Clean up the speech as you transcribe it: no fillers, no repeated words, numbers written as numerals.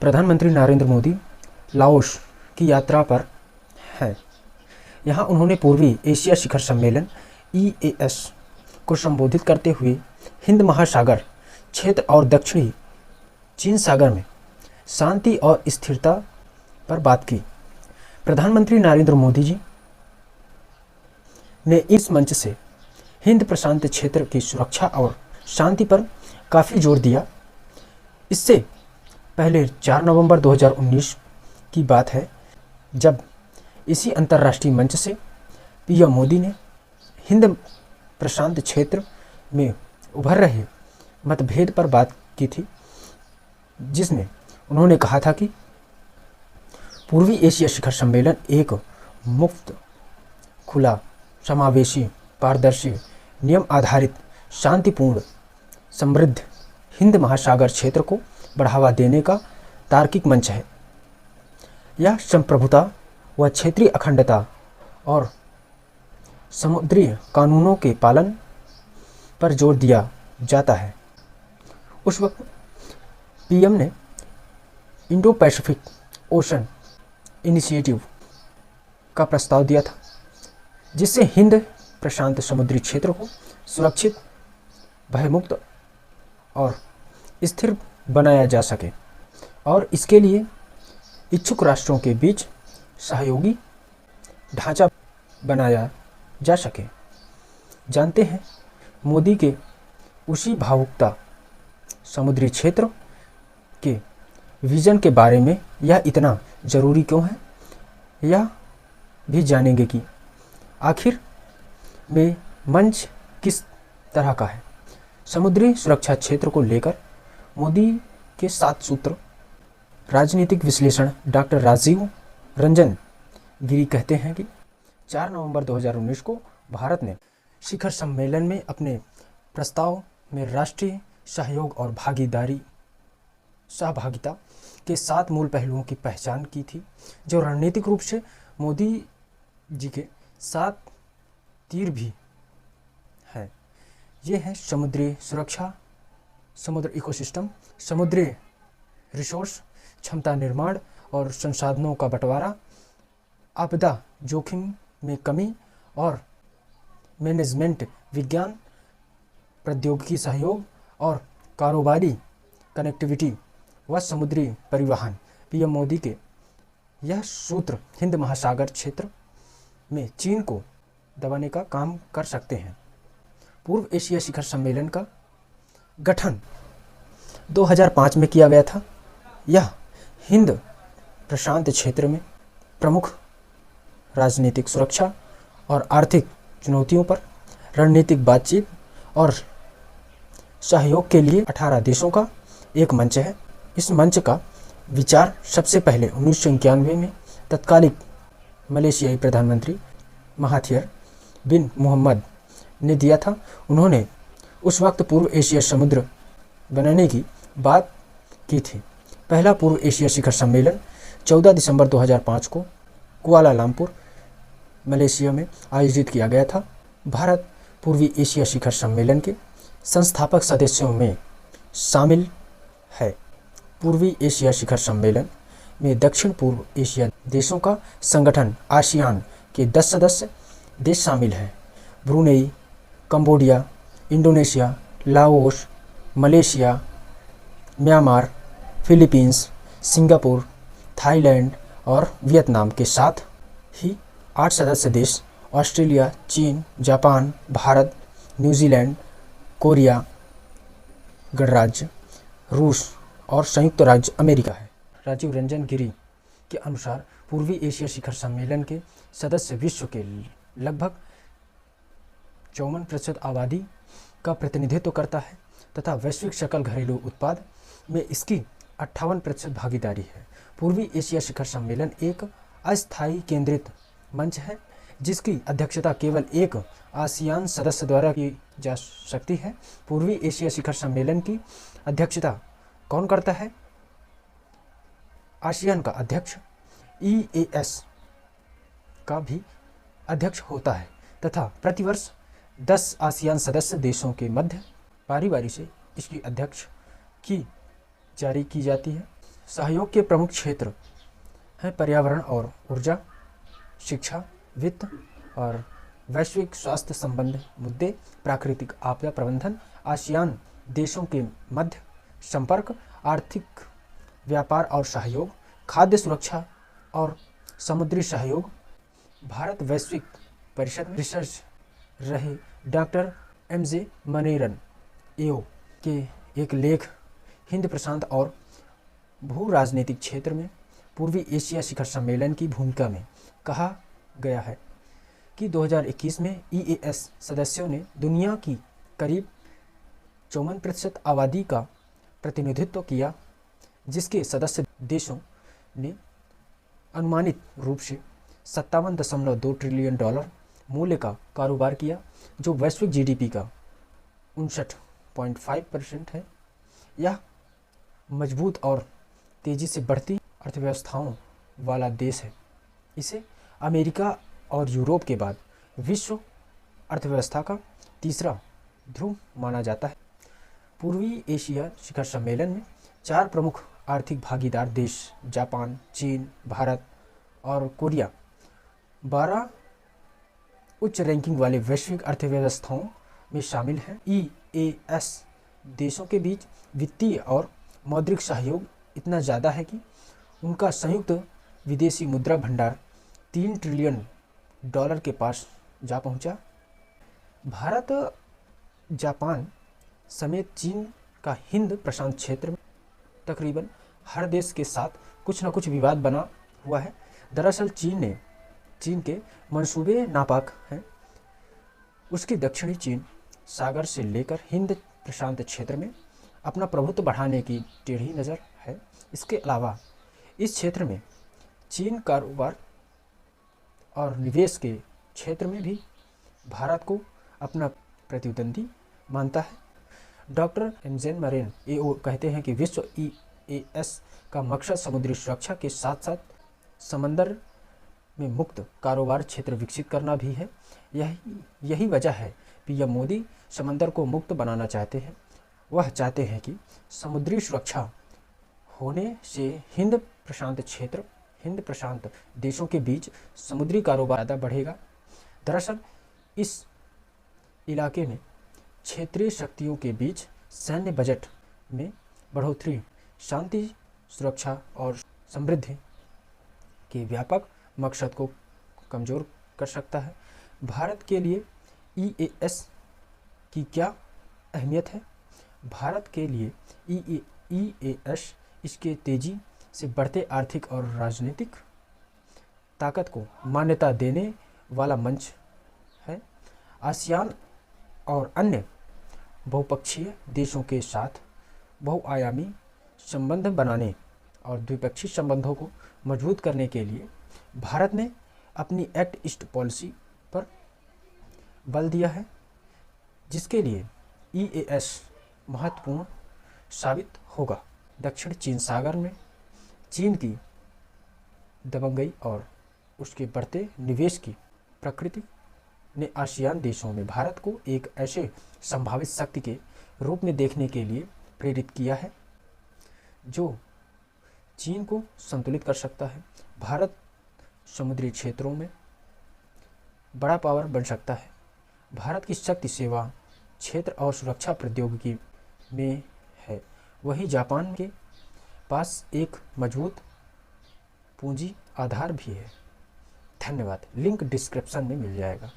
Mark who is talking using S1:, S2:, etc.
S1: प्रधानमंत्री नरेंद्र मोदी लाओस की यात्रा पर हैं। यहाँ उन्होंने पूर्वी एशिया शिखर सम्मेलन EAS को संबोधित करते हुए हिंद महासागर क्षेत्र और दक्षिणी चीन सागर में शांति और स्थिरता पर बात की। प्रधानमंत्री नरेंद्र मोदी जी ने इस मंच से हिंद प्रशांत क्षेत्र की सुरक्षा और शांति पर काफ़ी जोर दिया। इससे पहले 4 नवंबर 2019 की बात है जब इसी अंतर्राष्ट्रीय मंच से PM मोदी ने हिंद प्रशांत क्षेत्र में उभर रहे मतभेद पर बात की थी, जिसमें उन्होंने कहा था कि पूर्वी एशिया शिखर सम्मेलन एक मुक्त, खुला, समावेशी, पारदर्शी, नियम आधारित, शांतिपूर्ण, समृद्ध हिंद महासागर क्षेत्र को बढ़ावा देने का तार्किक मंच है। यह संप्रभुता व क्षेत्रीय अखंडता और समुद्री कानूनों के पालन पर जोर दिया जाता है। उस वक्त PM ने इंडो पैसिफिक ओशन इनिशिएटिव का प्रस्ताव दिया था, जिससे हिंद प्रशांत समुद्री क्षेत्र को सुरक्षित, भयमुक्त और स्थिर बनाया जा सके और इसके लिए इच्छुक राष्ट्रों के बीच सहयोगी ढांचा बनाया जा सके। जानते हैं मोदी के उसी भावुकता समुद्री क्षेत्र के विजन के बारे में यह इतना ज़रूरी क्यों है। यह भी जानेंगे कि आखिर में मंच किस तरह का है। समुद्री सुरक्षा क्षेत्र को लेकर मोदी के 7 सूत्र। राजनीतिक विश्लेषण डॉक्टर राजीव रंजन गिरी कहते हैं कि 4 नवंबर 2019 को भारत ने शिखर सम्मेलन में अपने प्रस्ताव में राष्ट्रीय सहयोग और सहभागिता के 7 मूल पहलुओं की पहचान की थी, जो रणनीतिक रूप से मोदी जी के 7 तीर भी हैं। ये हैं समुद्री सुरक्षा, समुद्र इकोसिस्टम, समुद्री रिसोर्स, क्षमता निर्माण और संसाधनों का बंटवारा, आपदा जोखिम में कमी और मैनेजमेंट, विज्ञान, प्रौद्योगिकी सहयोग और कारोबारी कनेक्टिविटी व समुद्री परिवहन। PM मोदी के यह सूत्र हिंद महासागर क्षेत्र में चीन को दबाने का काम कर सकते हैं। पूर्व एशिया शिखर सम्मेलन का गठन 2005 में किया गया था। यह हिंद प्रशांत क्षेत्र में प्रमुख राजनीतिक, सुरक्षा और आर्थिक चुनौतियों पर रणनीतिक बातचीत और सहयोग के लिए 18 देशों का एक मंच है। इस मंच का विचार सबसे पहले 1991 में तत्कालिक मलेशियाई प्रधानमंत्री महाथिर बिन मोहम्मद ने दिया था। उन्होंने उस वक्त पूर्व एशिया समुद्र बनाने की बात की थी। पहला पूर्व एशिया शिखर सम्मेलन 14 दिसंबर 2005 को कुआलालंपुर, मलेशिया में आयोजित किया गया था। भारत पूर्वी एशिया शिखर सम्मेलन के संस्थापक सदस्यों में शामिल है। पूर्वी एशिया शिखर सम्मेलन में दक्षिण पूर्व एशिया देशों का संगठन आसियान के 10 सदस्य देश शामिल हैं। Brunei, Cambodia, Indonesia, Laos, Malaysia, Myanmar, Philippines, Singapore, Thailand और वियतनाम के साथ ही 8 सदस्य देश ऑस्ट्रेलिया, चीन, जापान, भारत, न्यूजीलैंड, कोरिया गणराज्य, रूस और संयुक्त राज्य अमेरिका है। राजीव रंजन गिरी के अनुसार पूर्वी एशिया शिखर सम्मेलन के सदस्य विश्व के लगभग 54% आबादी का प्रतिनिधित्व करता है तथा वैश्विक सकल घरेलू उत्पाद में इसकी 58% भागीदारी है। पूर्वी एशिया शिखर सम्मेलन एक अस्थायी केंद्रित मंच है जिसकी अध्यक्षता केवल एक आसियान सदस्य द्वारा की जा सकती है। पूर्वी एशिया शिखर सम्मेलन की अध्यक्षता कौन करता है? आसियान का अध्यक्ष EAS का भी अध्यक्ष होता है तथा प्रतिवर्ष 10 आसियान सदस्य देशों के मध्य बारी बारी से इसकी अध्यक्ष की जारी की जाती है। सहयोग के प्रमुख क्षेत्र हैं पर्यावरण और ऊर्जा, शिक्षा, वित्त और वैश्विक स्वास्थ्य संबंध मुद्दे, प्राकृतिक आपदा प्रबंधन, आसियान देशों के मध्य संपर्क, आर्थिक व्यापार और सहयोग, खाद्य सुरक्षा और समुद्री सहयोग। भारत वैश्विक परिषद में रिसर्च रहे डॉक्टर एम.जे. मनीरन एओ के एक लेख हिंद प्रशांत और भू राजनीतिक क्षेत्र में पूर्वी एशिया शिखर सम्मेलन की भूमिका में कहा गया है कि 2021 में ईएएस सदस्यों ने दुनिया की करीब 54% आबादी का प्रतिनिधित्व किया, जिसके सदस्य देशों ने अनुमानित रूप से 57.2 ट्रिलियन डॉलर मूल्य का कारोबार किया, जो वैश्विक जीडीपी का 59.5% है। यह मजबूत और तेजी से बढ़ती अर्थव्यवस्थाओं वाला देश है। इसे अमेरिका और यूरोप के बाद विश्व अर्थव्यवस्था का तीसरा ध्रुव माना जाता है। पूर्वी एशिया शिखर सम्मेलन में 4 प्रमुख आर्थिक भागीदार देश जापान, चीन, भारत और कोरिया 12 उच्च रैंकिंग वाले वैश्विक अर्थव्यवस्थाओं में शामिल हैं। ईएएस देशों के बीच वित्तीय और मौद्रिक सहयोग इतना ज़्यादा है कि उनका संयुक्त विदेशी मुद्रा भंडार 3 ट्रिलियन डॉलर के पास जा पहुंचा। भारत, जापान समेत चीन का हिंद प्रशांत क्षेत्र में तकरीबन हर देश के साथ कुछ न कुछ विवाद बना हुआ है। दरअसल चीन के मंसूबे नापाक हैं। उसकी दक्षिणी चीन सागर से लेकर हिंद प्रशांत क्षेत्र में अपना प्रभुत्व बढ़ाने की टेढ़ी नज़र है। इसके अलावा इस क्षेत्र में चीन कारोबार और निवेश के क्षेत्र में भी भारत को अपना प्रतिद्वंदी मानता है। Doctor MJ. मरीरन एओ कहते हैं कि विश्व ईएएस का मकसद समुद्री सुरक्षा के साथ साथ समंदर में मुक्त कारोबार क्षेत्र विकसित करना भी है। यही वजह है पीएम मोदी समंदर को मुक्त बनाना चाहते हैं। वह चाहते हैं कि समुद्री सुरक्षा होने से हिंद प्रशांत देशों के बीच समुद्री कारोबार ज़्यादा बढ़ेगा। दरअसल इस इलाके में क्षेत्रीय शक्तियों के बीच सैन्य बजट में बढ़ोतरी शांति, सुरक्षा और समृद्धि के व्यापक मकसद को कमज़ोर कर सकता है। भारत के लिए ईएएस की क्या अहमियत है? भारत के लिए ईएएस इसके तेज़ी से बढ़ते आर्थिक और राजनीतिक ताकत को मान्यता देने वाला मंच है। आसियान और अन्य बहुपक्षीय देशों के साथ बहुआयामी संबंध बनाने और द्विपक्षीय संबंधों को मजबूत करने के लिए भारत ने अपनी एक्ट ईस्ट पॉलिसी पर बल दिया है, जिसके लिए ईएएस महत्वपूर्ण साबित होगा। दक्षिण चीन सागर में चीन की दबंगई और उसके बढ़ते निवेश की प्रकृति ने आसियान देशों में भारत को एक ऐसे संभावित शक्ति के रूप में देखने के लिए प्रेरित किया है जो चीन को संतुलित कर सकता है। भारत समुद्री क्षेत्रों में बड़ा पावर बन सकता है। भारत की शक्ति सेवा क्षेत्र और सुरक्षा प्रौद्योगिकी में है। वही जापान के पास एक मजबूत पूंजी आधार भी है। धन्यवाद। लिंक डिस्क्रिप्शन में मिल जाएगा।